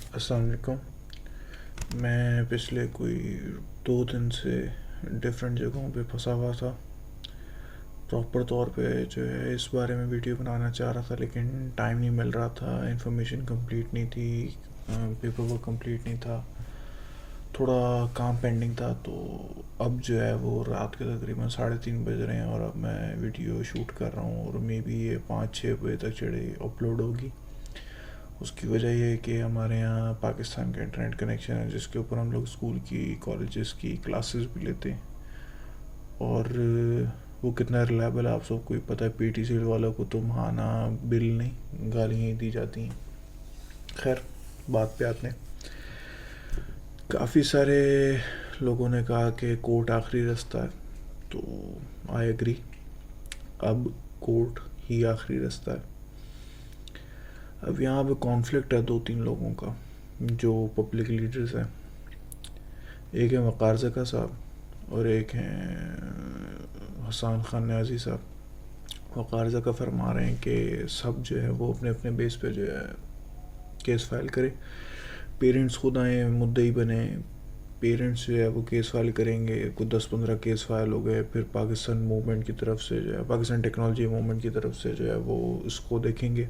السلام علیکم. میں پچھلے کوئی 2 دن سے ڈفرینٹ جگہوں پہ پھنسا ہوا تھا. پراپر طور پہ جو ہے اس بارے میں ویڈیو بنانا چاہ رہا تھا لیکن ٹائم نہیں مل رہا تھا. انفارمیشن کمپلیٹ نہیں تھی, پیپر ورک کمپلیٹ نہیں تھا, تھوڑا کام پینڈنگ تھا. تو اب جو ہے وہ رات کے تقریباً 3:30 بج رہے ہیں اور اب میں ویڈیو شوٹ کر رہا ہوں اور مے بی یہ 5-6 بجے تک چڑھے اپلوڈ ہوگی. اس کی وجہ یہ ہے کہ ہمارے یہاں پاکستان کا انٹرنیٹ کنیکشن ہے جس کے اوپر ہم لوگ اسکول کی کالجز کی کلاسز بھی لیتے ہیں, اور وہ کتنا ریلائبل ہے آپ سب کو ہی پتہ ہے. پی ٹی سی والوں کو تو ماہانہ بل نہیں, گالیاں ہی دی جاتی ہیں. خیر, بات پہ آتے ہیں. کافی سارے لوگوں نے کہا کہ کورٹ آخری رستہ ہے, تو آئی ایگری. اب کورٹ ہی آخری رستہ ہے. اب یہاں پہ کانفلکٹ ہے 2-3 لوگوں کا جو پبلک لیڈرز ہیں. ایک ہے وقار زکا صاحب اور ایک ہیں حسان خان نیازی صاحب. وقار زکا فرما رہے ہیں کہ سب جو ہے وہ اپنے اپنے بیس پہ جو ہے کیس فائل کرے, پیرنٹس خود آئیں مدعی بنے. پیرنٹس جو ہے وہ کیس فائل کریں گے, کچھ 10-15 کیس فائل ہو گئے, پھر پاکستان موومنٹ کی طرف سے جو ہے پاکستان ٹیکنالوجی موومنٹ کی طرف سے جو ہے وہ اس کو دیکھیں گے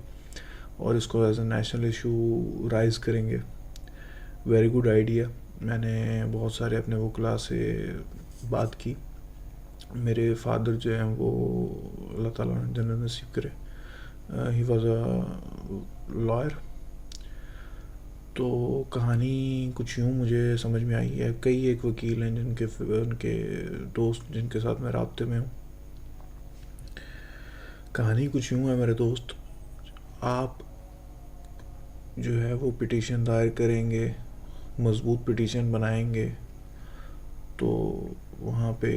اور اس کو as a national issue rise کریں گے. Very good idea. میں نے بہت سارے اپنے وکلاء سے بات کی. میرے فادر جو ہیں وہ اللہ تعالیٰ نے جنت نصیب کرے, ہی واز اے لائر. تو کہانی کچھ یوں مجھے سمجھ میں آئی ہے. کئی ایک وکیل ہیں ان کے دوست جن کے ساتھ میں رابطے میں ہوں. کہانی کچھ یوں ہے میرے دوست, آپ جو ہے وہ پٹیشن دائر کریں گے, مضبوط پٹیشن بنائیں گے تو وہاں پہ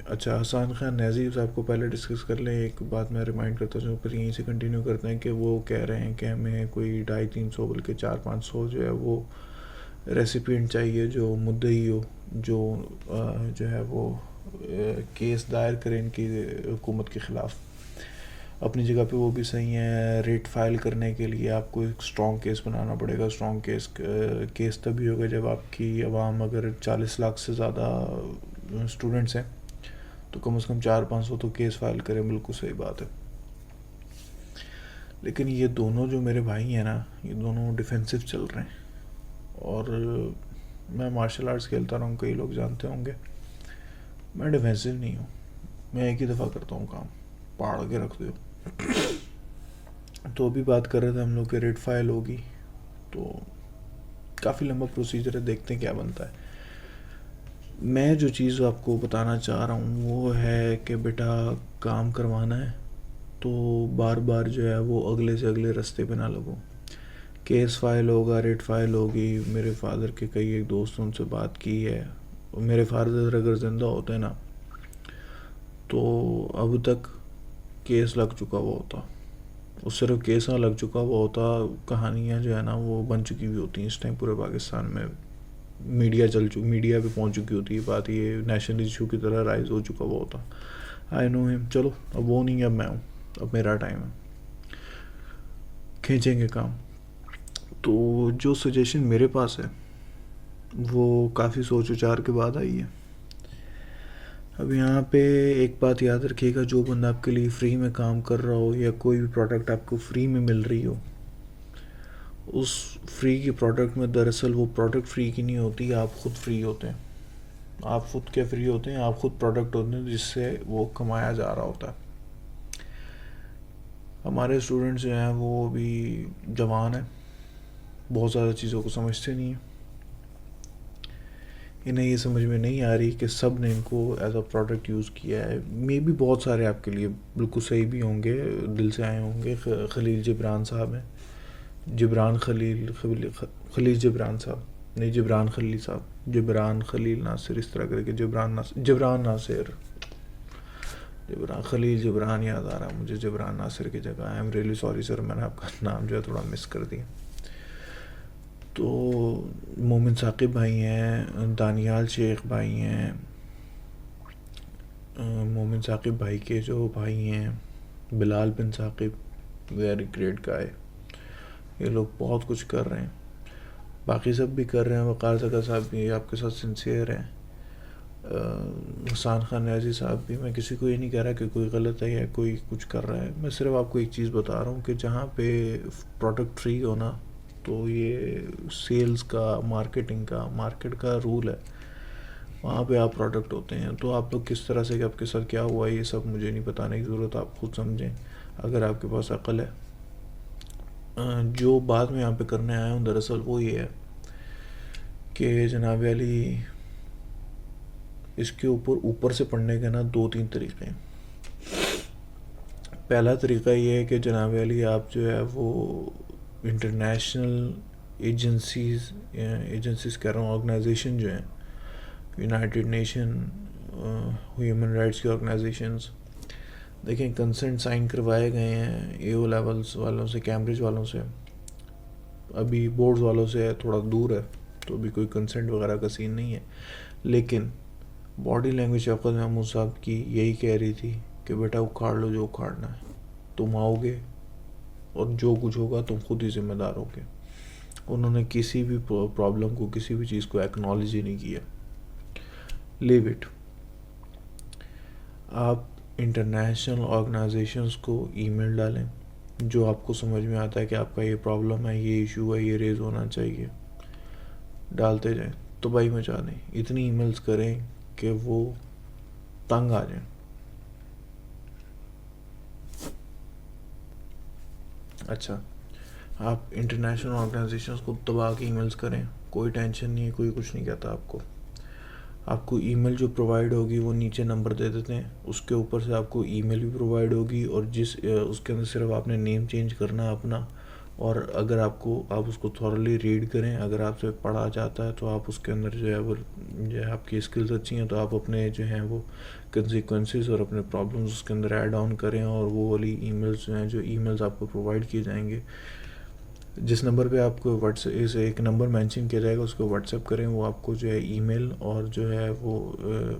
اچھا حسان خان نیازی صاحب کو پہلے ڈسکس کر لیں. ایک بات میں ریمائنڈ کرتا ہوں پھر یہیں سے کنٹینیو کرتے ہیں کہ وہ کہہ رہے ہیں کہ ہمیں کوئی 250-300 بلکہ 400-500 جو ہے وہ ریسیپینٹ چاہیے جو مدعی ہو, جو ہے وہ کیس دائر کریں ان کی حکومت کے خلاف. اپنی جگہ پہ وہ بھی صحیح ہیں. ریٹ فائل کرنے کے لیے آپ کو ایک اسٹرانگ کیس بنانا پڑے گا. اسٹرانگ کیس تبھی ہوگا جب آپ کی عوام اگر 40 لاکھ سے زیادہ اسٹوڈنٹس ہیں تو کم از کم 400-500 تو کیس فائل کریں. بالکل صحیح بات ہے. لیکن یہ دونوں جو میرے بھائی ہیں نا, یہ دونوں ڈیفینسو چل رہے ہیں. اور میں مارشل آرٹس کھیلتا رہا ہوں, کئی لوگ جانتے ہوں گے. میں ڈیفینسو نہیں ہوں, میں ایک ہی دفعہ کرتا ہوں کام, پاڑ کے رکھ دو. تو ابھی بات کر رہے تھے ہم لوگ کہ ریٹ فائل ہوگی, تو کافی لمبا پروسیجر ہے, دیکھتے ہیں کیا بنتا ہے. میں جو چیز آپ کو بتانا چاہ رہا ہوں وہ ہے کہ بیٹا کام کروانا ہے تو بار بار جو ہے وہ اگلے سے اگلے رستے پہ نہ لگو. کیس فائل ہوگا, ریٹ فائل ہوگی. میرے فادر کے کئی ایک دوستوں سے بات کی ہے. میرے فادر اگر زندہ ہوتے نا تو اب تک کیس لگ چکا ہوا ہوتا. اس صرف کیس نہ لگ چکا ہوا ہوتا, کہانیاں جو ہے نا وہ بن چکی ہوئی ہوتی ہیں اس ٹائم پورے پاکستان میں. میڈیا پہ پہنچ چکی ہوتی ہے بات, یہ نیشنل ایشو کی طرح رائز ہو چکا ہوا ہوتا. آئی نو ہم. چلو اب وہ نہیں, اب میں ہوں, اب میرا ٹائم ہے, کھینچیں گے کام. تو جو سجیشن میرے پاس ہے وہ کافی سوچ وچار کے بعد آئی ہے. اب یہاں پہ ایک بات یاد رکھیے گا, جو بندہ آپ کے لیے فری میں کام کر رہا ہو یا کوئی بھی پروڈکٹ آپ کو فری میں مل رہی ہو, اس فری کی پروڈکٹ میں دراصل وہ پروڈکٹ فری کی نہیں ہوتی, آپ خود فری ہوتے ہیں. آپ خود کیا فری ہوتے ہیں, آپ خود پروڈکٹ ہوتے ہیں جس سے وہ کمایا جا رہا ہوتا ہے. ہمارے اسٹوڈنٹس جو ہیں وہ بھی جوان ہیں, بہت زیادہ چیزوں کو سمجھتے نہیں ہیں. انہیں یہ سمجھ میں نہیں آ رہی کہ سب نے ان کو ایز اے پروڈکٹ یوز کیا ہے. مے بی بہت سارے آپ کے لیے بالکل صحیح بھی ہوں گے, دل سے آئے ہوں گے. خلیل جبران صاحب ہیں, خلیل جبران صاحب نہیں, جبران خلیل صاحب, جبران خلیل ناصر, اس طرح کر کے جبران ناصر, جبران خلیل جبران یاد آ رہا مجھے, جبران ناصر کی جگہ. I am really sorry sir, میں نے آپ کا نام جو ہے تھوڑا مس کر دیا. تو مومن ثاقب بھائی ہیں, دانیال شیخ بھائی ہیں, مومن ثاقب بھائی کے جو بھائی ہیں بلال بن ثاقب, ویری گریٹ گائے. یہ لوگ بہت کچھ کر رہے ہیں. باقی سب بھی کر رہے ہیں، وقار زکا صاحب بھی آپ کے ساتھ سنسیئر ہیں، حسان خان نیازی صاحب بھی. میں کسی کو یہ نہیں کہہ رہا کہ کوئی غلط ہے یا کوئی کچھ کر رہا ہے، میں صرف آپ کو ایک چیز بتا رہا ہوں کہ جہاں پہ پروڈکٹ فری ہونا تو یہ سیلز کا، مارکیٹنگ کا، مارکیٹ کا رول ہے، وہاں پہ آپ پروڈکٹ ہوتے ہیں. تو آپ لوگ کس طرح سے کہ آپ کے ساتھ کیا ہوا ہے یہ سب مجھے نہیں بتانے کی ضرورت، آپ خود سمجھیں اگر آپ کے پاس عقل ہے. جو بات میں یہاں پہ کرنے آیا ہوں دراصل وہ یہ ہے کہ جناب علی اس کے اوپر سے پڑھنے کے نا 2-3 طریقے ہیں. پہلا طریقہ یہ ہے کہ جناب علی آپ جو ہے وہ انٹرنیشنل ایجنسیز کہہ رہا ہوں، آرگنائزیشن جو ہیں، یونائٹڈ نیشن، ہیومن رائٹس کی آرگنائزیشنز، دیکھیں کنسنٹ سائن کروائے گئے ہیں اے او لیولز والوں سے، کیمبرج والوں سے، ابھی بورڈز والوں سے تھوڑا دور ہے تو ابھی کوئی کنسنٹ وغیرہ کا سین نہیں ہے. لیکن باڈی لینگویج شفقت محمود صاحب کی یہی کہہ رہی تھی کہ بیٹا اکھاڑ لو جو اکھاڑنا ہے، تم آؤ گے اور جو کچھ ہوگا تم خود ہی ذمہ دار ہوگے. انہوں نے کسی بھی پرابلم کو، کسی بھی چیز کو ایکنالج ہی نہیں کیا. Leave it. آپ انٹرنیشنل آرگنائزیشنز کو ای میل ڈالیں جو آپ کو سمجھ میں آتا ہے کہ آپ کا یہ پرابلم ہے، یہ ایشو ہے، یہ ریز ہونا چاہیے، ڈالتے جائیں. تباہی مچا دیں، اتنی ای میلز کریں کہ وہ تنگ آ جائیں. اچھا، آپ انٹرنیشنل آرگنائزیشنز کو دبا کے ای میلز کریں، کوئی ٹینشن نہیں ہے، کوئی کچھ نہیں کہتا آپ کو. آپ کو ای میل جو پرووائڈ ہوگی وہ نیچے نمبر دے دیتے ہیں، اس کے اوپر سے آپ کو ای میل بھی پرووائڈ ہوگی، اور اس کے اندر صرف آپ نے نیم چینج کرنا ہے اپنا. اور اگر آپ اس کو تھورلی ریڈ کریں، اگر آپ سے پڑھا جاتا ہے تو آپ اس کے اندر جو ہے آپ کی اسکلز اچھی ہیں تو آپ اپنے جو ہیں وہ کنسیکوینسز اور اپنے پرابلمز اس کے اندر ایڈ آن کریں. اور وہ والی ای میلز جو ہیں، جو ای میلز آپ کو پرووائڈ کیے جائیں گے، جس نمبر پہ آپ کو ایک نمبر مینشن کیا جائے گا اس کو واٹس ایپ کریں. وہ آپ کو جو ہے ای میل اور جو ہے وہ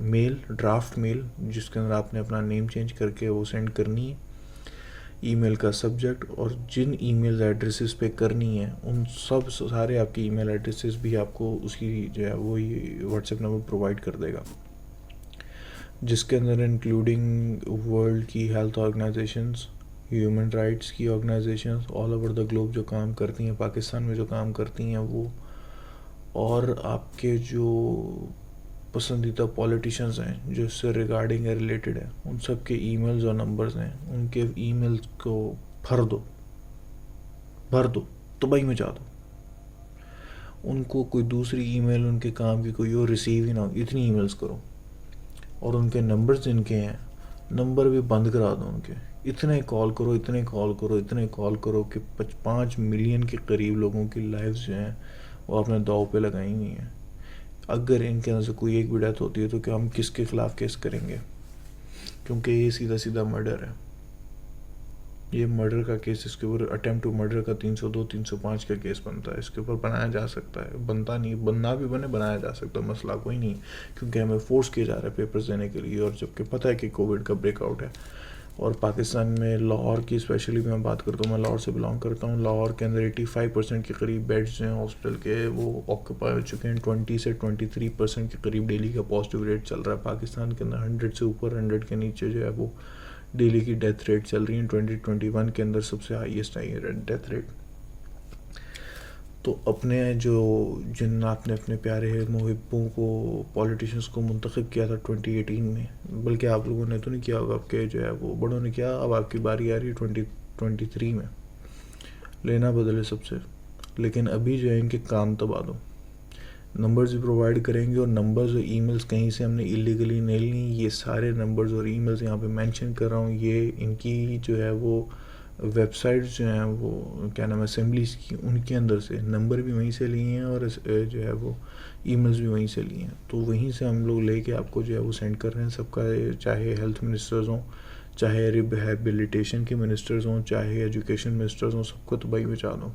میل، ڈرافٹ میل جس کے اندر آپ نے اپنا نیم چینج کر کے وہ سینڈ کرنی ہے. ای میل کا سبجیکٹ اور جن ای میل ایڈریسز پہ کرنی ہے ان سارے آپ کی ای میل ایڈریسز بھی آپ کو اس کی جو ہے وہ واٹس ایپ نمبر پرووائڈ کر دے گا، جس کے اندر انکلوڈنگ ورلڈ کی ہیلتھ آرگنائزیشنز، ہیومن رائٹس کی organisations all over the globe جو کام کرتی ہیں، پاکستان میں جو کام کرتی ہیں وہ، اور آپ کے جو پسندیدہ پولیٹیشنز ہیں جو اس سے ریگارڈنگ ہے، ریلیٹڈ ہے، ان سب کے ای میلز اور نمبرز ہیں. ان کے ای میلز کو بھر دو، تباہی مچا دو. ان کو کوئی دوسری ای میل ان کے کام کی کوئی اور ریسیو ہی نہ ہو، اتنی ای میلز کرو. اور ان کے نمبرز جن کے ہیں، نمبر بھی بند کرا دو ان کے. اتنے کال کرو کہ 5 ملین کے قریب لوگوں کی لائفز جو ہیں وہ اپنے داؤ پہ لگائی ہوئی ہیں. اگر ان کے اندر سے کوئی ایک بھی ڈیتھ ہوتی ہے تو کہ ہم کس کے خلاف کیس کریں گے؟ کیونکہ یہ سیدھا مرڈر ہے. یہ مرڈر کا کیس، اس کے اوپر اٹیمپٹ ٹو مرڈر کا 302 305 کا کیس بنتا ہے. اس کے اوپر بنایا جا سکتا ہے، بنتا نہیں، بننا بھی بنایا جا سکتا ہے، مسئلہ کوئی نہیں. کیونکہ ہمیں فورس کیا جا رہا ہے پیپرز دینے کے لیے، اور جب کہ پتہ ہے کہ کووڈ کا بریک آؤٹ ہے. اور پاکستان میں لاہور کی اسپیشلی میں بات کرتا ہوں، میں لاہور سے بلانگ کرتا ہوں. لاہور کے اندر 85% کے قریب بیڈز جو ہیں ہاسپٹل کے وہ آکوپائی ہو چکے ہیں. 20 سے 23% کے قریب ڈیلی کا پازیٹیو ریٹ چل رہا ہے. پاکستان کے اندر 100 سے اوپر، 100 کے نیچے جو ہے وہ ڈیلی کی ڈیتھ ریٹ چل رہی ہیں. 2021 کے اندر سب سے ہائیسٹ آئی ہے ڈیتھ ریٹ. تو جن آپ نے اپنے پیارے محبوں کو، پولیٹیشنز کو منتخب کیا تھا 2018 میں، بلکہ آپ لوگوں نے تو نہیں کیا ہوگا، آپ کے جو ہے وہ بڑوں نے کیا، اب آپ کی باری آ رہی ہے 2023 میں لینا بدلے سب سے. لیکن ابھی جو ہے ان کے کام تبا دو. نمبرز بھی پرووائڈ کریں گے، اور نمبرز اور ای میلز کہیں سے ہم نے ایلیگلی نہیں لی. یہ سارے نمبرز اور ای میلز یہاں پہ مینشن کر رہا ہوں، یہ ان کی جو ہے وہ ویب سائٹس جو ہیں وہ کیا نام ہے اسمبلیز کی، ان کے اندر سے نمبر بھی وہیں سے لیے ہیں، اور جو ہے وہ ای میلز بھی وہیں سے لیے ہیں. تو وہیں سے ہم لوگ لے کے آپ کو جو ہے وہ سینڈ کر رہے ہیں. سب کا، چاہے ہیلتھ منسٹرز ہوں، چاہے ریہیبلیٹیشن کے منسٹرز ہوں، چاہے ایجوکیشن منسٹرز ہوں، سب کو تباہی بچا دو.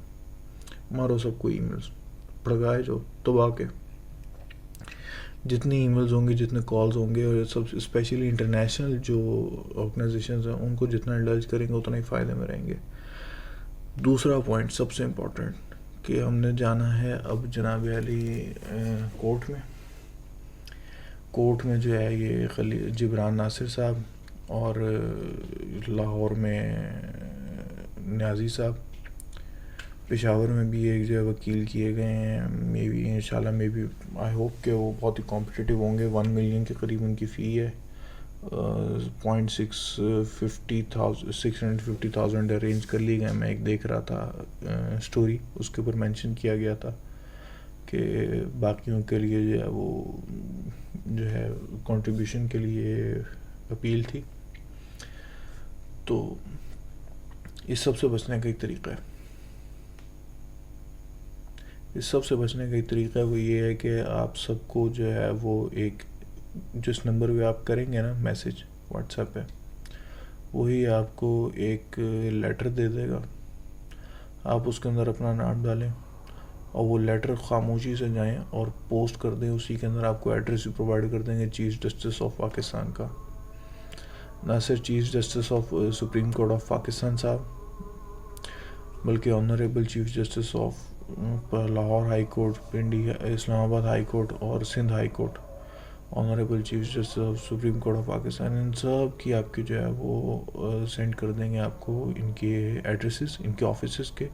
مارو سب کو ای میلز، پڑگائے جو تباہ کے. جتنی ای میلز ہوں گے، جتنے کالز ہوں گے، اور سب اسپیشلی انٹرنیشنل جو آرگنائزیشنز ہیں ان کو جتنا انڈلج کریں گے اتنا ہی فائدے میں رہیں گے. دوسرا پوائنٹ سب سے امپورٹنٹ کہ ہم نے جانا ہے اب جناب علی کورٹ میں جو ہے یہ جبران ناصر صاحب اور لاہور میں نیازی صاحب، پشاور میں بھی ایک جو ہے وکیل کیے گئے ہیں. مے بی انشاءاللہ آئی ہوپ کہ وہ بہت ہی کمپٹیٹیو ہوں گے. 1 ملین کے قریب ان کی فی ہے. 650,000 ارینج کر لی گئے. میں ایک دیکھ رہا تھا اسٹوری، اس کے اوپر مینشن کیا گیا تھا کہ باقیوں کے لیے جو ہے وہ جو ہے کنٹریبیوشن کے لیے اپیل تھی. تو اس سب سے بچنے کا ایک طریقہ ہے وہ یہ ہے کہ آپ سب کو جو ہے وہ ایک جس نمبر پہ آپ کریں گے نا میسج واٹس ایپ پہ، وہی آپ کو ایک لیٹر دے دے گا. آپ اس کے اندر اپنا نام ڈالیں اور وہ لیٹر خاموشی سے جائیں اور پوسٹ کر دیں. اسی کے اندر آپ کو ایڈریس بھی پرووائڈ کر دیں گے چیف جسٹس آف پاکستان کا. نہ صرف chief justice of supreme court of Pakistan صاحب، بلکہ honourable chief justice of Lahore high court, Islamabad high court اور Sindh high court, honourable chief justice of supreme court of Pakistan, ان سب کی آپ کی جو ہے وہ سینڈ کر دیں گے آپ کو ان کے ایڈریسز، ان کے آفیسز کے.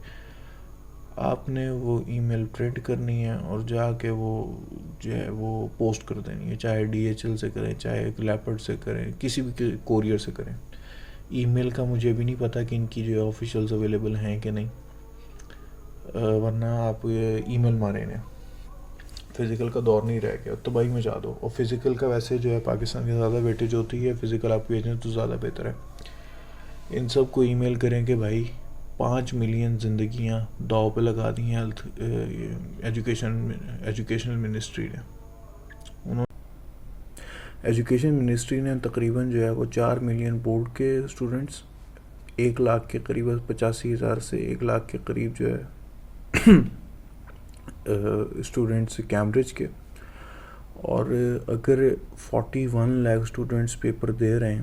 آپ نے وہ ای میل پرنٹ کرنی ہے اور جا کے وہ جو ہے وہ پوسٹ کر دینی ہے، چاہے DHL سے کریں، چاہے لیپرڈ سے کریں، کسی بھی کوریئر سے کریں. ای میل کا مجھے بھی نہیں پتہ کہ ان کی جو ہے آفیشیلز اویلیبل ہیں کہ نہیں، ورنہ آپ ای میل ماریں گے. فزیکل کا دور نہیں رہ گیا تو بھائی میں جا دو. اور فزیکل کا ویسے جو ہے پاکستان کی زیادہ ویٹیج ہوتی ہے، فزیکل آپ بھیجیں تو زیادہ بہتر ہے. ان سب کو ای میل کریں کہ بھائی 5 ملین زندگیاں داؤ پہ لگا دی ہیں ایجوکیشنل منسٹری نے تقریباً جو ہے وہ 4 ملین بورڈ کے اسٹوڈنٹس، 1 لاکھ کے قریب 85,000 سے 1 لاکھ کے قریب جو ہے اسٹوڈنٹس کیمبرج کے، اور اگر 41 لاکھ اسٹوڈنٹس پیپر دے رہے ہیں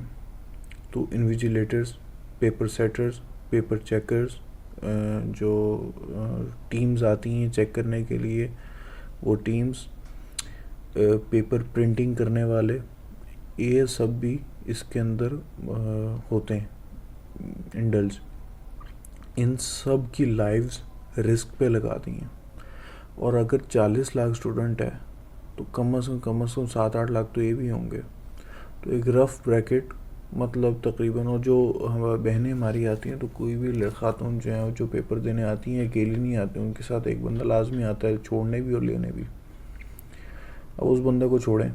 تو انویجیلیٹرز، پیپر سیٹرز، پیپر چیکرز، جو ٹیمز آتی ہیں چیک کرنے کے لیے، وہ ٹیمز، پیپر پرنٹنگ کرنے والے، یہ سب بھی اس کے اندر ہوتے ہیں انڈلج. ان سب کی لائفز رسک پہ لگا دی ہیں. اور اگر 40 لاکھ اسٹوڈنٹ ہے تو کم از کم 7-8 لاکھ تو یہ بھی ہوں گے. تو ایک رف بریکٹ مطلب تقریباً، اور جو بہنیں ہماری آتی ہیں تو کوئی بھی خاتون جو ہیں جو پیپر دینے آتی ہیں اکیلی نہیں آتی، ان کے ساتھ ایک بندہ لازمی آتا ہے چھوڑنے بھی اور لینے بھی. اب اس بندے کو چھوڑیں،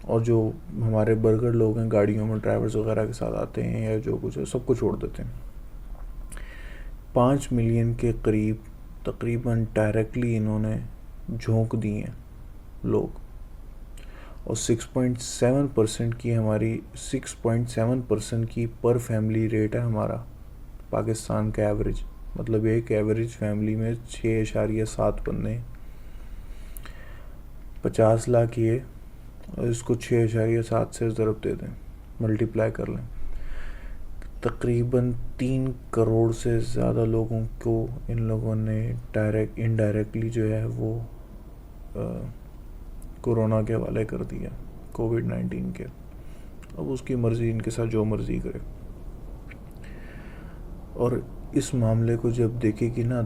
اور جو ہمارے برگر لوگ ہیں گاڑیوں میں ڈرائیورز وغیرہ کے ساتھ آتے ہیں یا جو کچھ ہے سب کو چھوڑ دیتے ہیں. 5 ملین کے قریب تقریباً ڈائریکٹلی انہوں نے جھونک دی ہیں لوگ. اور 6.7% کی ہماری 6.7% کی پر فیملی ریٹ ہے ہمارا پاکستان کا ایوریج. مطلب ایک ایوریج فیملی میں 6.7 بندے، 50 لاکھ یہ، اور اس کو 6.7 سے ضرب دے دیں، ملٹیپلائی کر لیں. تقریباً 3 کروڑ سے زیادہ لوگوں کو ان لوگوں نے انڈائریکٹلی جو ہے وہ کورونا کے حوالے کر دیا، کووڈ-19 کے. اب اس کی مرضی، ان کے ساتھ جو مرضی کرے. اور اس معاملے کو جب دیکھے گی نا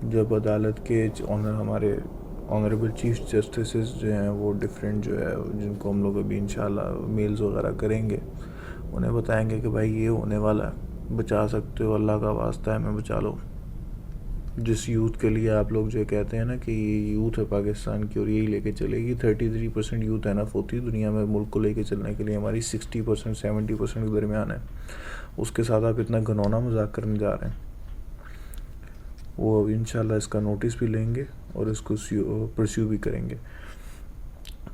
جب عدالت کے ہمارے آنریبل چیف جسٹسز جو ہیں وہ ڈیفرنٹ جو ہے جن کو ہم لوگ ابھی انشاءاللہ میلز وغیرہ کریں گے، انہیں بتائیں گے کہ بھائی یہ ہونے والا ہے، بچا سکتے ہو، اللہ کا واسطہ ہے، میں بچا لو. جس یوتھ کے لیے آپ لوگ جو کہتے ہیں نا کہ یہ یوتھ ہے پاکستان کی اور یہی لے کے چلے گی، 33% یوتھ انف ہوتی ہے دنیا میں ملک کو لے کے چلنے کے لیے. ہماری 60%, 70% کے درمیان ہے. اس کے ساتھ آپ اتنا گھنونا مذاق کرنے جا رہے ہیں. وہ انشاءاللہ اس کا نوٹس بھی لیں گے اور اس کو پرسیو بھی کریں گے.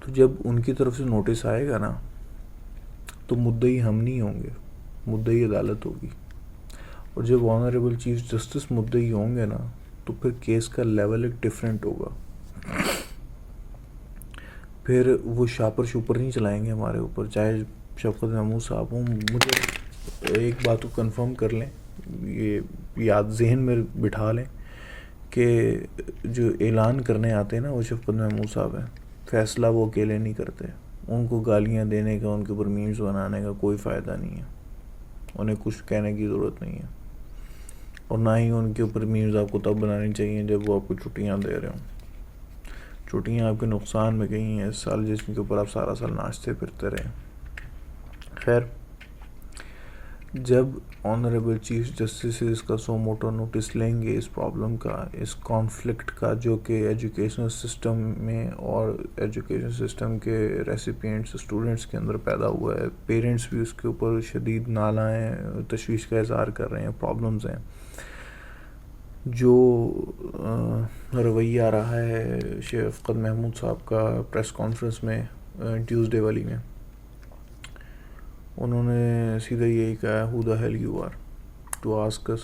تو جب ان کی طرف سے نوٹس آئے گا نا تو مدعی ہم نہیں ہوں گے، مدعی عدالت ہوگی. اور جب آنریبل چیف جسٹس مدعی ہوں گے نا تو پھر کیس کا لیول ایک ڈیفرنٹ ہوگا. پھر وہ شاپر شوپر نہیں چلائیں گے ہمارے اوپر، چاہے شفقت محمود صاحب ہوں. مجھے ایک بات کو کنفرم کر لیں، یہ یاد ذہن میں بٹھا لیں کہ جو اعلان کرنے آتے ہیں نا وہ شفقت محمود صاحب ہیں. فیصلہ وہ اکیلے نہیں کرتے. ان کو گالیاں دینے کا, ان کے اوپر میمز بنانے کا کوئی فائدہ نہیں ہے. انہیں کچھ کہنے کی ضرورت نہیں ہے, اور نہ ہی ان کے اوپر میمز آپ کو تب بنانی چاہیے جب وہ آپ کو چھٹیاں دے رہے ہوں. چھٹیاں آپ کے نقصان میں گئی ہیں اس سال, جس کے اوپر آپ سارا سال ناچتے پھرتے رہے. خیر, جب آنریبل چیف جسٹس اس کا سو موٹو نوٹس لیں گے اس پرابلم کا, اس کانفلکٹ کا جو کہ ایجوکیشنل سسٹم میں اور ایجوکیشن سسٹم کے ریسیپینٹس اسٹوڈنٹس کے اندر پیدا ہوا ہے, پیرنٹس بھی اس کے اوپر شدید نالائیں تشویش کا اظہار کر رہے ہیں, پرابلمز ہیں, جو رویہ رہا ہے شفقت محمود صاحب کا پریس کانفرنس میں ٹیوزڈے والی میں, انہوں نے سیدھا یہی کہا, who the hell you are to ask us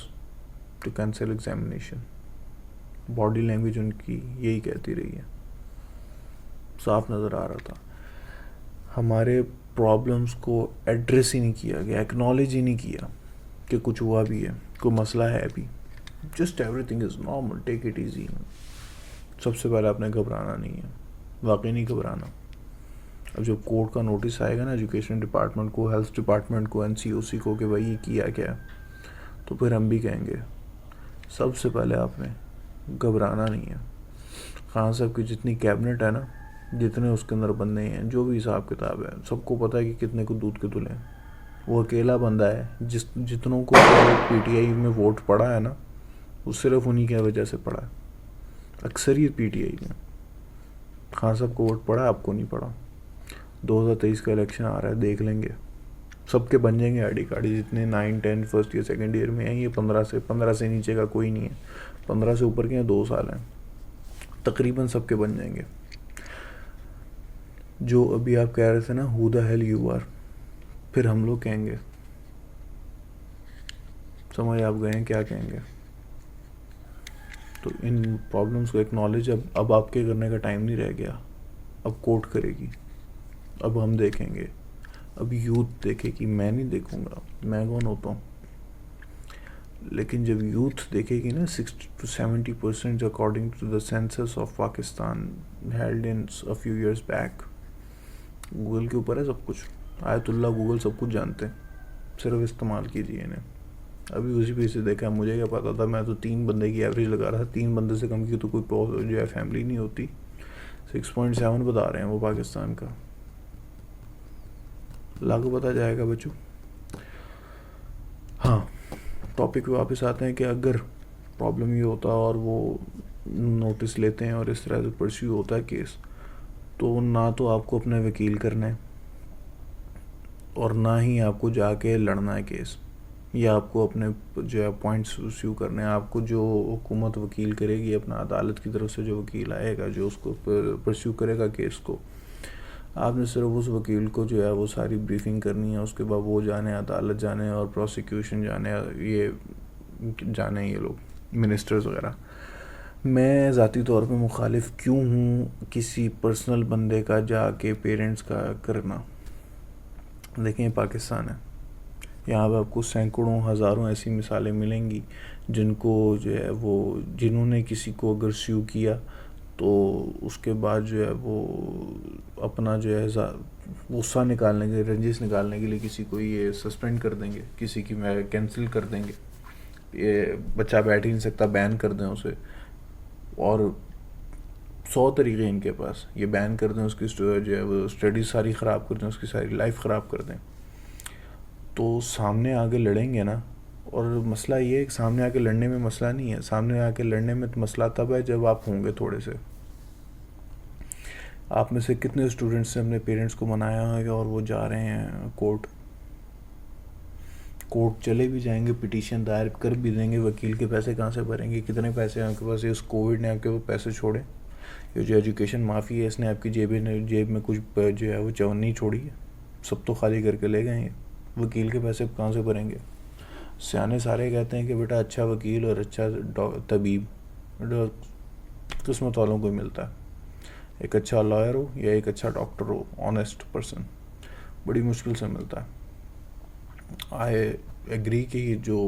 to cancel examination. Body language ان کی یہی کہتی رہی ہے, صاف نظر آ رہا تھا. ہمارے پرابلمس کو ایڈریس ہی نہیں کیا گیا, ایکنالج ہی نہیں کیا کہ کچھ ہوا بھی ہے, کوئی مسئلہ ہے بھی. Just everything is normal, take it easy. سب سے پہلے آپ نے گھبرانا نہیں ہے, واقعی نہیں گھبرانا. اب جب کورٹ کا نوٹس آئے گا نا ایجوکیشن ڈپارٹمنٹ کو, ہیلتھ ڈپارٹمنٹ کو, NCOC کو کہ بھائی یہ کیا کیا, تو پھر ہم بھی کہیں گے. سب سے پہلے آپ نے گھبرانا نہیں ہے. خان صاحب کی جتنی کیبنٹ ہے نا, جتنے اس کے اندر بندے ہیں, جو بھی حساب کتاب ہے, سب کو پتہ ہے کہ کتنے کو دودھ کے تلے. وہ اکیلا بندہ ہے جتنوں کو PTI میں ووٹ پڑا ہے نا, وہ صرف انہی کی وجہ سے پڑا ہے. اکثریت PTI میں. خان صاحب کو ووٹ پڑا, آپ کو نہیں پڑا. 2023 کا الیکشن آ رہا ہے, دیکھ لیں گے, سب کے بن جائیں گے ID کارڈ. جتنے 9, 10 فرسٹ ایئر سیکنڈ ایئر میں ہیں, یہ 15 سے نیچے کا کوئی نہیں ہے. 15 سے اوپر کے ہیں 2 سال ہیں, تقریباً سب کے بن جائیں گے. جو ابھی آپ کہہ رہے تھے نا who the hell you are, پھر ہم لوگ کہیں گے, سمجھ آپ گئے ہیں کیا کہیں گے. تو ان پرابلمس کو ایکنالج اب آپ کے کرنے کا ٹائم نہیں رہ گیا. اب کورٹ کرے گی, اب ہم دیکھیں گے, اب یوتھ دیکھے گی. میں نہیں دیکھوں گا, میں کون ہوتا ہوں. لیکن جب یوتھ دیکھے گی نا, 60 to 70% according to the census of Pakistan held in a few years back. Google کے اوپر ہے سب کچھ, آیت اللہ گوگل سب کچھ جانتے ہیں, صرف استعمال کیجیے انہیں. ابھی اسی پہ سے دیکھا, مجھے کیا پتا تھا, میں تو 3 بندے کی ایوریج لگا رہا تھا. 3 بندے سے کم کی تو کوئی جو ہے فیملی نہیں ہوتی. 6.7 بتا رہے ہیں وہ پاکستان کا. اللہ کو پتہ جائے گا بچوں. ہاں, ٹاپک پہ واپس آتے ہیں کہ اگر پرابلم یہ ہوتا اور وہ نوٹس لیتے ہیں اور اس طرح سے پرسیو ہوتا ہے کیس, تو نہ تو آپ کو اپنے وکیل کرنا ہے, اور نہ ہی آپ کو جا کے لڑنا ہے کیس, یا آپ کو اپنے جو ہے پوائنٹس پرسیو کرنے ہیں. آپ کو جو حکومت وکیل کرے گی, اپنا عدالت کی طرف سے جو وکیل آئے گا جو اس کو پرسیو کرے گا کیس کو, آپ نے صرف اس وکیل کو جو ہے وہ ساری بریفنگ کرنی ہے. اس کے بعد وہ جانے عدالت جانے اور پروسیکیوشن جانے, یہ لوگ منسٹرز وغیرہ. میں ذاتی طور پہ مخالف کیوں ہوں کسی پرسنل بندے کا جا کے پیرنٹس کا کرنا. دیکھیں پاکستان ہے, یہاں پہ آپ کو سینکڑوں ہزاروں ایسی مثالیں ملیں گی جن کو جو ہے وہ, جنہوں نے کسی کو اگر سیو کیا تو اس کے بعد جو ہے وہ اپنا جو ہے غصہ نکالنے کے, رنجش نکالنے کے لیے کسی کو یہ سسپینڈ کر دیں گے, کسی کی کینسل کر دیں گے, یہ بچہ بیٹھ ہی نہیں سکتا, بین کر دیں اسے. اور 100 طریقے ان کے پاس, یہ بین کر دیں, اس کی جو ہے وہ اسٹڈیز ساری خراب کر دیں, اس کی ساری لائف خراب کر دیں. تو سامنے آ کے لڑیں گے نا. اور مسئلہ یہ ہے کہ سامنے آ کے لڑنے میں مسئلہ نہیں ہے, سامنے آ کے لڑنے میں مسئلہ تب ہے جب آپ ہوں گے تھوڑے سے. آپ میں سے کتنے اسٹوڈنٹس نے اپنے پیرنٹس کو منایا ہے اور وہ جا رہے ہیں کورٹ چلے بھی جائیں گے, پٹیشن دائر کر بھی دیں گے, وکیل کے پیسے کہاں سے بھریں گے, کتنے پیسے ہیں آپ کے پاس. اس کووڈ نے آپ کے پیسے چھوڑے, یہ جو ایجوکیشن مافیا ہے اس نے آپ کی جیب میں کچھ جو ہے وہ چون نہیں چھوڑی ہے, سب تو خالی کر کے لے گئے ہیں. وکیل کے پیسے کہاں سے بھریں گے. سیانے سارے کہتے ہیں کہ بیٹا اچھا وکیل اور اچھا طبیب قسمت والوں کو ہی ملتا ہے. ایک اچھا لائر ہو یا ایک اچھا ڈاکٹر ہو, آنیسٹ پرسن, بڑی مشکل سے ملتا ہے. آئی ایگری کہ جو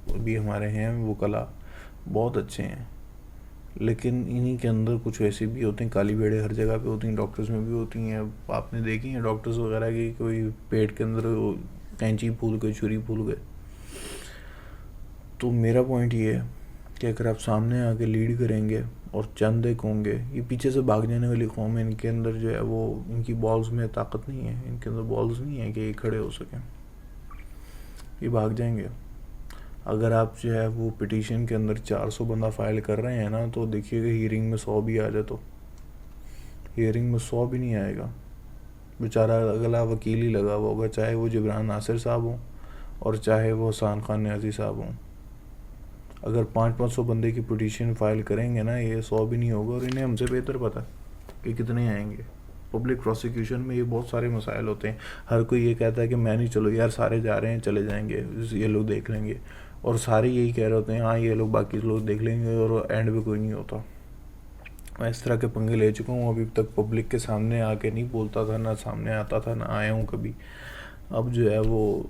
ابھی ہمارے ہیں وہ کلا بہت اچھے ہیں, لیکن انہی کے اندر کچھ ایسے بھی ہوتے ہیں، کالی بھیڑیں ہر جگہ پہ ہوتی ہیں، ڈاکٹرز میں بھی ہوتی ہیں. اب آپ نے دیکھی ہیں ڈاکٹرز وغیرہ کی کوئی پیٹ کے اندر کینچی بھول گئے، چھری بھول گئے. تو میرا پوائنٹ یہ ہے کہ اگر آپ سامنے آ کے لیڈ کریں گے اور چند ایک ہوں گے، یہ پیچھے سے بھاگ جانے والی قوم ہے، ان کے اندر جو ہے وہ ان کی بالز میں طاقت نہیں ہے، ان کے اندر بالز نہیں ہے کہ یہ کھڑے ہو سکیں، یہ بھاگ جائیں گے. اگر آپ جو ہے وہ پٹیشن کے اندر 400 بندہ فائل کر رہے ہیں نا، تو دیکھیے گا ہیئرنگ میں 100 بھی آ جائے، تو ہیئرنگ میں 100 بھی نہیں آئے گا. بیچارہ اگلا وکیل ہی لگا ہوا ہوگا، چاہے وہ جبران ناصر صاحب ہوں اور چاہے وہ حسان خان نیازی صاحب ہوں. اگر 500 بندے کی پٹیشن فائل کریں گے نا، یہ 100 بھی نہیں ہوگا، اور انہیں ہم سے بہتر پتہ کہ کتنے آئیں گے. پبلک پروسیکیوشن میں یہ بہت سارے مسائل ہوتے ہیں. ہر کوئی یہ کہتا ہے کہ میں نہیں، چلو یار سارے جا رہے ہیں چلے جائیں گے، یہ لوگ دیکھ لیں گے، اور سارے یہی کہہ رہے ہوتے ہیں ہاں یہ لوگ باقی لوگ دیکھ لیں گے، اور اینڈ پہ کوئی نہیں ہوتا. میں اس طرح کے پنگے لے چکا ہوں، ابھی تک پبلک کے سامنے آ کے نہیں بولتا تھا، نہ سامنے آتا تھا، نہ آیا ہوں کبھی. اب جو ہے وہ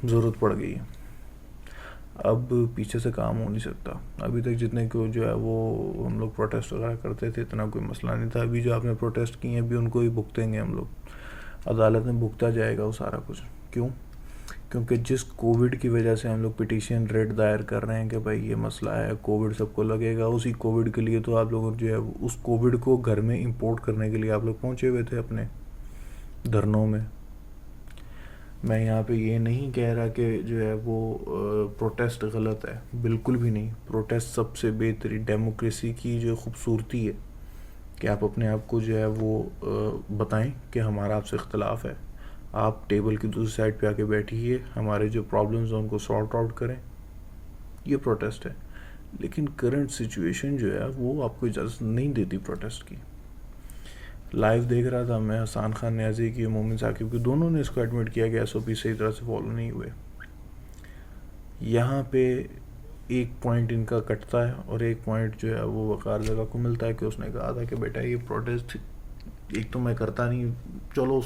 ضرورت پڑ گئی ہے، اب پیچھے سے کام ہو نہیں سکتا. ابھی تک جتنے کو جو ہے وہ ہم لوگ پروٹیسٹ وغیرہ کرتے تھے اتنا کوئی مسئلہ نہیں تھا. ابھی جو آپ نے پروٹیسٹ کیے ہیں ابھی ان کو ہی بھگتیں گے ہم لوگ، عدالت میں بھگتا جائے گا وہ سارا کچھ. کیوں؟ کیونکہ جس کووڈ کی وجہ سے ہم لوگ پٹیشن ریٹ دائر کر رہے ہیں کہ بھائی یہ مسئلہ ہے، کووڈ سب کو لگے گا، اسی کووڈ کے لیے تو آپ لوگ جو ہے اس کووڈ کو گھر میں امپورٹ کرنے کے لیے آپ لوگ پہنچے ہوئے تھے اپنے دھرنوں میں. میں یہاں پہ یہ نہیں کہہ رہا کہ جو ہے وہ پروٹیسٹ غلط ہے، بالکل بھی نہیں. پروٹیسٹ سب سے بہترین ڈیموکریسی کی جو خوبصورتی ہے کہ آپ اپنے آپ کو جو ہے وہ بتائیں کہ ہمارا آپ سے اختلاف ہے، آپ ٹیبل کی دوسری سائڈ پہ آ کے بیٹھیے، ہمارے جو پرابلمز ہیں ان کو سارٹ آؤٹ کریں. یہ پروٹیسٹ ہے. لیکن کرنٹ سچویشن جو ہے وہ آپ کو اجازت نہیں دیتی پروٹیسٹ کی. لائیو دیکھ رہا تھا میں، حسان خان نیازی کی، مومن ثاقب کی، دونوں نے اس کو ایڈمٹ کیا کہ SOP صحیح طرح سے فالو نہیں ہوئے. یہاں پہ ایک پوائنٹ ان کا کٹتا ہے اور ایک پوائنٹ جو ہے وہ وقار جگہ کو ملتا ہے کہ اس نے کہا تھا کہ بیٹا یہ پروٹیسٹ ایک تو میں کرتا نہیں، چلو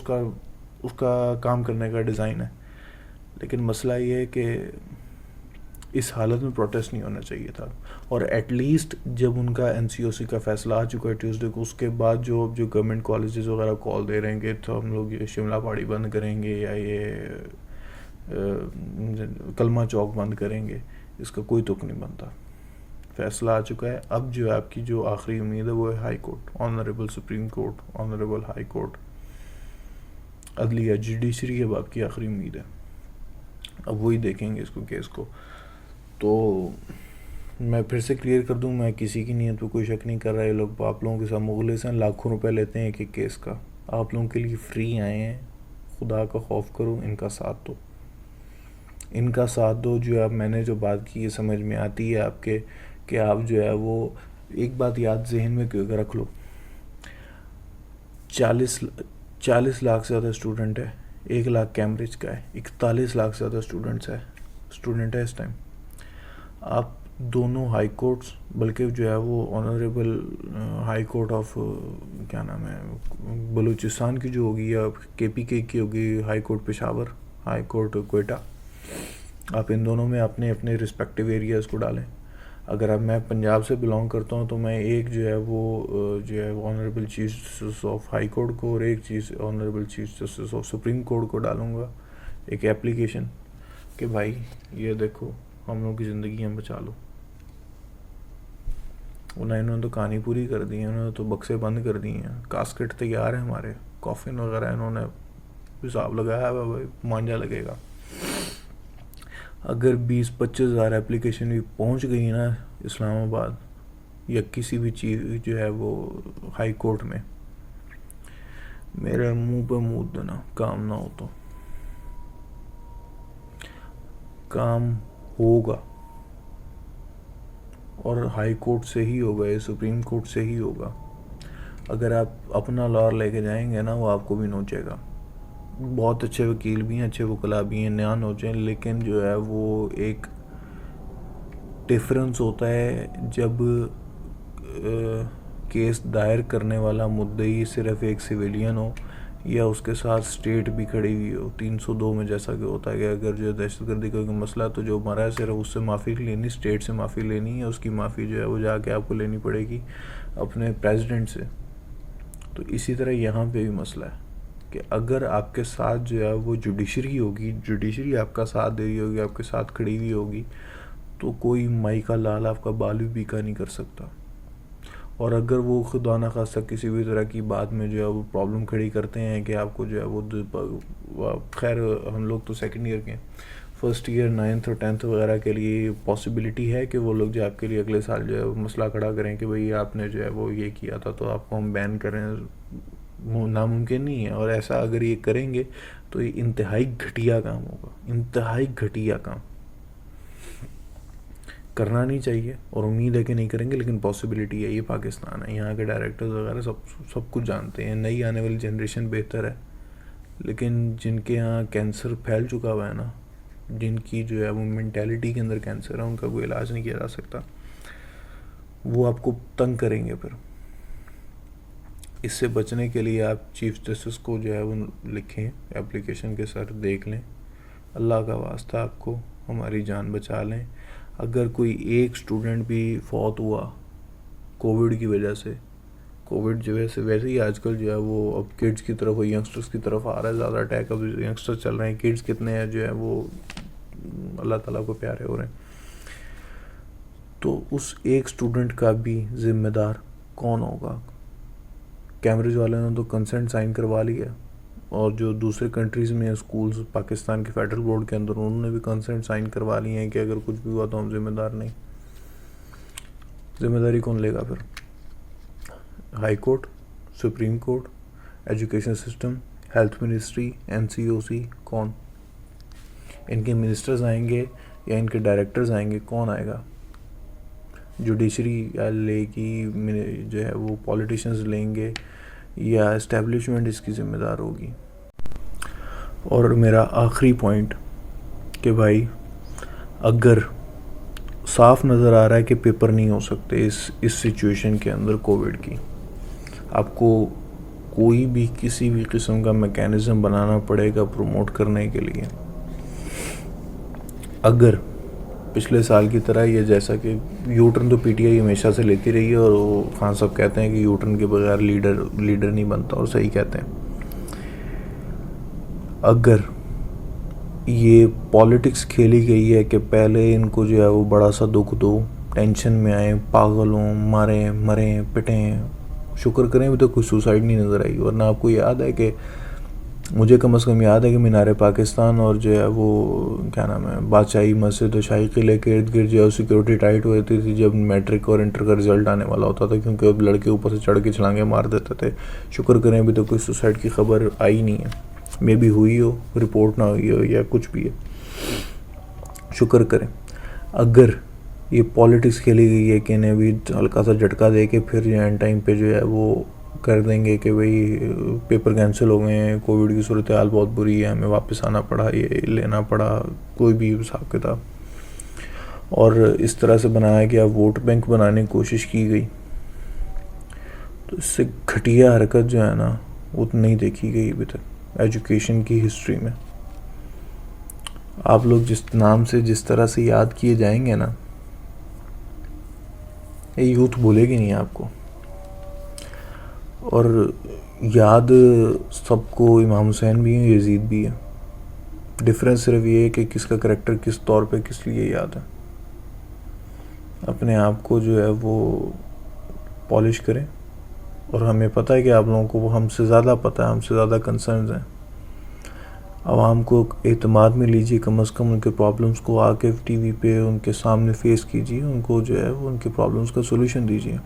اس کا کام کرنے کا ڈیزائن ہے، لیکن مسئلہ یہ ہے کہ اس حالت میں پروٹیسٹ نہیں ہونا چاہیے تھا. اور ایٹ لیسٹ جب ان کا NCOC کا فیصلہ آ چکا ہے ٹیوزڈے کو، اس کے بعد جو گورنمنٹ کالجز وغیرہ کال دے رہے ہیں کہ تو ہم لوگ یہ شملہ پہاڑی بند کریں گے یا یہ کلمہ چوک بند کریں گے، اس کا کوئی تک نہیں بنتا. فیصلہ آ چکا ہے. اب جو آپ کی جو آخری امید ہے وہ ہے high court, honourable supreme court, honourable high court, عدلیہ جوڈیشری. اب آپ کی آخری امید ہے، اب وہی دیکھیں گے اس کو کیس کو. تو میں پھر سے کلیئر کر دوں، میں کسی کی نیت پہ کوئی شک نہیں کر رہا. یہ لوگ آپ لوگوں کے ساتھ مغلس ہیں، لاکھوں روپے لیتے ہیں ایک کیس کا. آپ لوگوں کے لیے فری آئے ہیں. خدا کا خوف کرو، ان کا ساتھ دو، ان کا ساتھ دو. جو ہے میں نے جو بات کی یہ سمجھ میں آتی ہے آپ کے کہ آپ جو ہے وہ ایک بات یاد ذہن میں رکھ لو، 40 لاکھ سے زیادہ اسٹوڈنٹ ہے، 1 لاکھ کیمبرج کا ہے، 41 لاکھ سے زیادہ اسٹوڈنٹ ہے اس ٹائم. آپ دونوں ہائی کورٹس، بلکہ جو ہے وہ آنریبل ہائی کورٹ آف کیا نام ہے بلوچستان کی جو ہوگی، یا KPK کی ہوگی، high court Peshawar, high court Quetta, آپ ان دونوں میں اپنے اپنے رسپیکٹیو ایریاز کو ڈالیں. اگر اب میں پنجاب سے بلانگ کرتا ہوں تو میں ایک جو ہے وہ honourable chief justice of high court کو اور ایک چیز honourable chief justice of supreme court کو ڈالوں گا ایک ایپلیکیشن کہ بھائی یہ دیکھو ہم لوگوں کی زندگیاں بچا لو. انہوں نے تو کہانی پوری کر دی ہے، انہوں نے تو بکسے بند کر دی ہیں، کاسکٹ تیار ہے، ہمارے کافن وغیرہ انہوں نے حساب لگایا ہے، بھائی مانجا لگے گا. اگر 20-25 ہزار ایپلیکیشن بھی پہنچ گئی نا اسلام آباد یا کسی بھی چیز جو ہے وہ ہائی کورٹ میں، میرے منہ پہ منہ دینا، کام نہ ہو تو کام ہوگا، اور ہائی کورٹ سے ہی ہوگا، یہ سپریم کورٹ سے ہی ہوگا. اگر آپ اپنا لار لے کے جائیں گے نا وہ آپ کو بھی نوچے گا. بہت اچھے وکیل بھی ہیں، اچھے وکلا بھی ہیں، نیا نوچیں، لیکن جو ہے وہ ایک ڈفرنس ہوتا ہے جب کیس دائر کرنے والا مدعی صرف ایک سویلین ہو یا اس کے ساتھ اسٹیٹ بھی کھڑی ہوئی ہو. 302 میں جیسا کہ ہوتا ہے کہ اگر جو دہشت گردی کا کوئی مسئلہ ہے تو جو مرا ہے صرف اس سے معافی لینی, اسٹیٹ سے معافی لینی ہے, اس کی معافی جو ہے وہ جا کے آپ کو لینی پڑے گی اپنے پریزیڈنٹ سے. تو اسی طرح یہاں پہ بھی مسئلہ ہے کہ اگر آپ کے ساتھ جو ہے وہ جوڈیشری ہوگی, جوڈیشری آپ کا ساتھ دے رہی ہوگی, آپ کے ساتھ کھڑی ہوئی ہوگی, تو کوئی مائی کا لال آپ کا بال بھی بیکا نہیں کر سکتا. اور اگر وہ خدا نخواستہ کسی بھی طرح کی بات میں جو ہے وہ پرابلم کھڑی کرتے ہیں کہ آپ کو جو ہے وہ, خیر ہم لوگ تو سیکنڈ ایئر کے ہیں, فرسٹ ایئر 9th اور 10th وغیرہ کے لیے پاسبلٹی ہے کہ وہ لوگ جو آپ کے لیے اگلے سال جو ہے وہ مسئلہ کھڑا کریں کہ بھئی آپ نے جو ہے وہ یہ کیا تھا تو آپ کو ہم بین کریں. ناممکن نہیں ہے. اور ایسا اگر یہ کریں گے تو یہ انتہائی گھٹیا کام ہوگا, انتہائی گھٹیا کام. کرنا نہیں چاہیے اور امید ہے کہ نہیں کریں گے, لیکن پاسبلٹی ہے. یہ پاکستان ہے, یہاں کے ڈائریکٹرز وغیرہ سب کچھ جانتے ہیں. نئی آنے والی جنریشن بہتر ہے, لیکن جن کے یہاں کینسر پھیل چکا ہوا ہے نا, جن کی جو ہے وہ مینٹیلٹی کے اندر کینسر ہے, ان کا کوئی علاج نہیں کیا جا سکتا. وہ آپ کو تنگ کریں گے. پھر اس سے بچنے کے لیے آپ چیف جسٹس کو جو ہے وہ لکھیں اپلیکیشن کے سر, دیکھ لیں, اللہ کا واسطہ آپ کو ہماری جان بچا لیں. اگر کوئی ایک اسٹوڈنٹ بھی فوت ہوا کووڈ کی وجہ سے, کووڈ جو ہے ویسے ہی آج کل جو ہے وہ اب کڈس کی طرف, ینگسٹرس کی طرف آ رہا ہے زیادہ اٹیک. اب ینگسٹر چل رہے ہیں, کڈس کتنے ہیں جو ہے وہ اللہ تعالیٰ کو پیارے ہو رہے ہیں. تو اس ایک اسٹوڈنٹ کا بھی ذمہ دار کون ہوگا؟ کیمبرج والوں نے تو کنسنٹ سائن کروا لیا, اور جو دوسرے کنٹریز میں اسکولز پاکستان کے فیڈرل بورڈ کے اندر, انہوں نے بھی کنسنٹ سائن کروا لی ہیں کہ اگر کچھ بھی ہوا تو ہم ذمہ دار نہیں. ذمہ داری کون لے گا پھر؟ High court, supreme court, education system, health ministry, NCOC, کون؟ ان کے منسٹرز آئیں گے یا ان کے ڈائریکٹرز آئیں گے؟ کون آئے گا؟ جوڈیشری لے گی جو ہے وہ پولیٹیشنز لیں گے, یا اسٹیبلشمنٹ اس کی ذمہ دار ہوگی؟ اور میرا آخری پوائنٹ کہ بھائی اگر صاف نظر آ رہا ہے کہ پیپر نہیں ہو سکتے اس سچویشن کے اندر کووڈ کی, آپ کو کوئی بھی کسی بھی قسم کا میکینزم بنانا پڑے گا پروموٹ کرنے کے لیے. اگر پچھلے سال کی طرح یہ, جیسا کہ یو ٹرن تو پی ٹی آئی ہمیشہ سے لیتی رہی ہے, اور وہ خان صاحب کہتے ہیں کہ یو ٹرن کے بغیر لیڈر نہیں بنتا, اور صحیح کہتے ہیں. اگر یہ پالیٹکس کھیلی گئی ہے کہ پہلے ان کو جو ہے وہ بڑا سا دکھ دو, ٹینشن میں آئیں, پاگل ہوں, مریں پٹیں, شکر کریں ابھی تو کوئی سوسائڈ نہیں نظر آئی. ورنہ آپ کو یاد ہے کہ مجھے کم از کم یاد ہے کہ مینار پاکستان اور جو ہے وہ کیا نام ہے بادشاہی مسجد اور شاہی قلعے کے ارد گرد جو ہے سیکورٹی ٹائٹ ہوئی تھی جب میٹرک اور انٹر کا رزلٹ آنے والا ہوتا تھا, کیونکہ اب لڑکے اوپر سے چڑھ کے چھلانگیں مار دیتے تھے. شکر کریں ابھی تو کوئی سوسائڈ کی خبر آئی نہیں ہے, مے بھی ہوئی ہو, رپورٹ نہ ہوئی ہو, یا کچھ بھی ہے, شکر کریں. اگر یہ پالیٹکس کھیلی گئی ہے کہ انہیں بھی ہلکا سا جھٹکا دے کے پھر جو اینڈ ٹائم پہ جو ہے وہ کر دیں گے کہ بھئی پیپر کینسل ہو گئے ہیں, کووڈ کی صورتحال بہت بری ہے, ہمیں واپس آنا پڑا, یہ لینا پڑا, کوئی بھی حساب کتاب, اور اس طرح سے بنایا گیا, ووٹ بینک بنانے کی کوشش کی گئی, تو اس سے گھٹیا حرکت جو ہے نا وہ نہیں دیکھی گئی ابھی تک ایجوکیشن کی ہسٹری میں. آپ لوگ جس نام سے جس طرح سے یاد کیے جائیں گے نا, یہ یوتھ بھولے گی نہیں آپ کو. اور یاد سب کو امام حسین بھی ہیں, یزید بھی ہے. ڈفرینس صرف یہ ہے کہ کس کا کریکٹر کس طور پہ کس لیے یاد ہے. اپنے آپ کو جو ہے وہ پالش کریں, اور ہمیں پتہ ہے کہ آپ لوگوں کو وہ ہم سے زیادہ پتہ ہے, ہم سے زیادہ کنسرنز ہیں. عوام کو اعتماد میں لیجیے, کم از کم ان کے پرابلمس کو آ کے ٹی وی پہ ان کے سامنے فیس کیجیے, ان کو جو ہے وہ ان کے پرابلمس کا سولوشن دیجیے.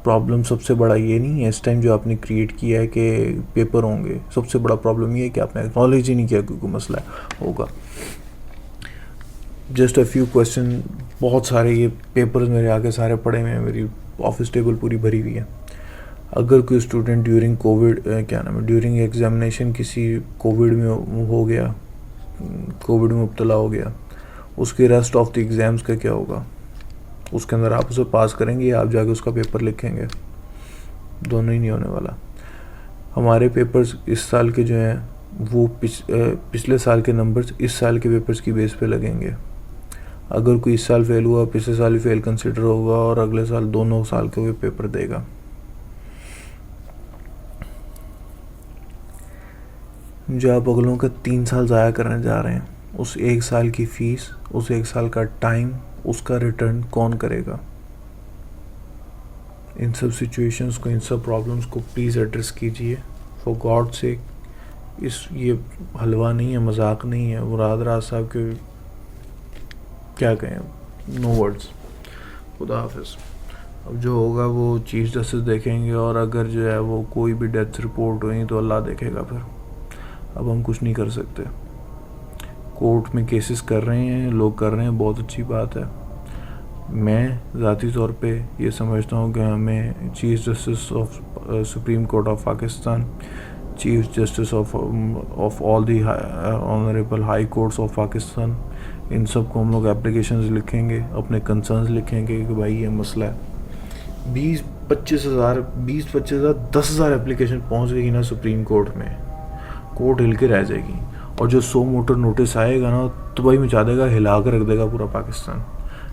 پرابلم سب سے بڑا یہ نہیں ہے اس ٹائم جو آپ نے کریٹ کیا ہے کہ پیپر ہوں گے, سب سے بڑا پرابلم یہ ہے کہ آپ نے ایکنالج ہی نہیں کیا کہ کوئی مسئلہ ہوگا. جسٹ اے فیو کویسچن, بہت سارے یہ پیپرز میرے آگے سارے پڑے ہوئے ہیں, میری آفس ٹیبل پوری بھری ہوئی ہے. اگر کوئی student during Covid during examination کسی کووڈ میں ہو گیا, کووڈ میں مبتلا ہو گیا, اس کے ریسٹ آف دی ایگزامس کا کیا ہوگا؟ اس کے اندر آپ اسے پاس کریں گے یا آپ جا کے اس کا پیپر لکھیں گے؟ دونوں ہی نہیں ہونے والا. ہمارے پیپرز اس سال کے جو ہیں وہ پچھلے سال کے نمبرز اس سال کے پیپرز کی بیس پہ لگیں گے. اگر کوئی اس سال فیل ہوا پچھلے سال ہی فیل کنسیڈر ہوگا اور اگلے سال دونوں سال کے وہ پیپر دے گا. جو آپ اگلوں کا 3 سال ضائع کرنے جا رہے ہیں، اس 1 سال کی فیس، اس 1 سال کا ٹائم، اس کا ریٹرن کون کرے گا؟ ان سب سچویشنز کو، ان سب پرابلمز کو پلیز ایڈریس کیجئے فار گاڈ سیک. یہ حلوہ نہیں ہے، مذاق نہیں ہے. مراد راز صاحب کے کیا کہیں، نو ورڈز. خدا حافظ. اب جو ہوگا وہ چیف جسٹس دیکھیں گے، اور اگر جو ہے وہ کوئی بھی ڈیتھ رپورٹ ہوئی تو اللہ دیکھے گا. پھر اب ہم کچھ نہیں کر سکتے. کورٹ میں کیسز کر رہے ہیں لوگ، کر رہے ہیں، بہت اچھی بات ہے. میں ذاتی طور پہ یہ سمجھتا ہوں کہ ہمیں chief justice of supreme court of Pakistan, chief justice of all the honourable high courts of Pakistan, ان سب کو ہم لوگ اپلیکیشنز لکھیں گے، اپنے کنسرنز لکھیں گے کہ بھائی یہ مسئلہ ہے. 20-25 ہزار 10,000 اپلیکیشن پہنچ گئی نا سپریم کورٹ میں، کورٹ ہل کے رہ جائے گی. اور جو 100 موٹر نوٹس آئے گا نا تو بھائی مچا دے گا، ہلا کر رکھ دے گا پورا پاکستان.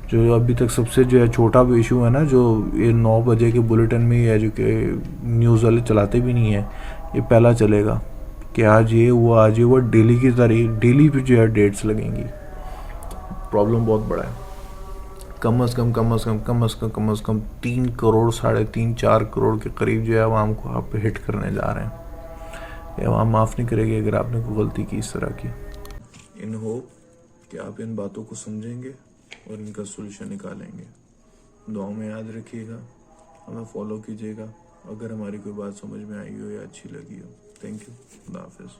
جو ابھی تک سب سے جو ہے چھوٹا بھی ایشو ہے نا، جو یہ 9 بجے کے بلیٹن میں ہے، جو کہ نیوز والے چلاتے بھی نہیں ہیں، یہ پہلا چلے گا کہ آج یہ ہوا، آج یہ ہوا. ڈیلی کی تاریخ، ڈیلی پہ جو ہے ڈیٹس لگیں گی. پرابلم بہت بڑا ہے. کم از کم 3 کروڑ 3.5 4 کروڑ کے قریب جو ہے عوام کو آپ پہ ہٹ کرنے جا رہے ہیں. یہ عوام معاف نہیں کرے گی اگر آپ نے کوئی غلطی کی اس طرح کی. ان ہوپ کہ آپ ان باتوں کو سمجھیں گے اور ان کا سولوشن نکالیں گے. دعاؤں میں یاد رکھیے گا، ہمیں فالو کیجیے گا اگر ہماری کوئی بات سمجھ میں آئی ہو یا اچھی لگی ہو. Thank you. خدا حافظ.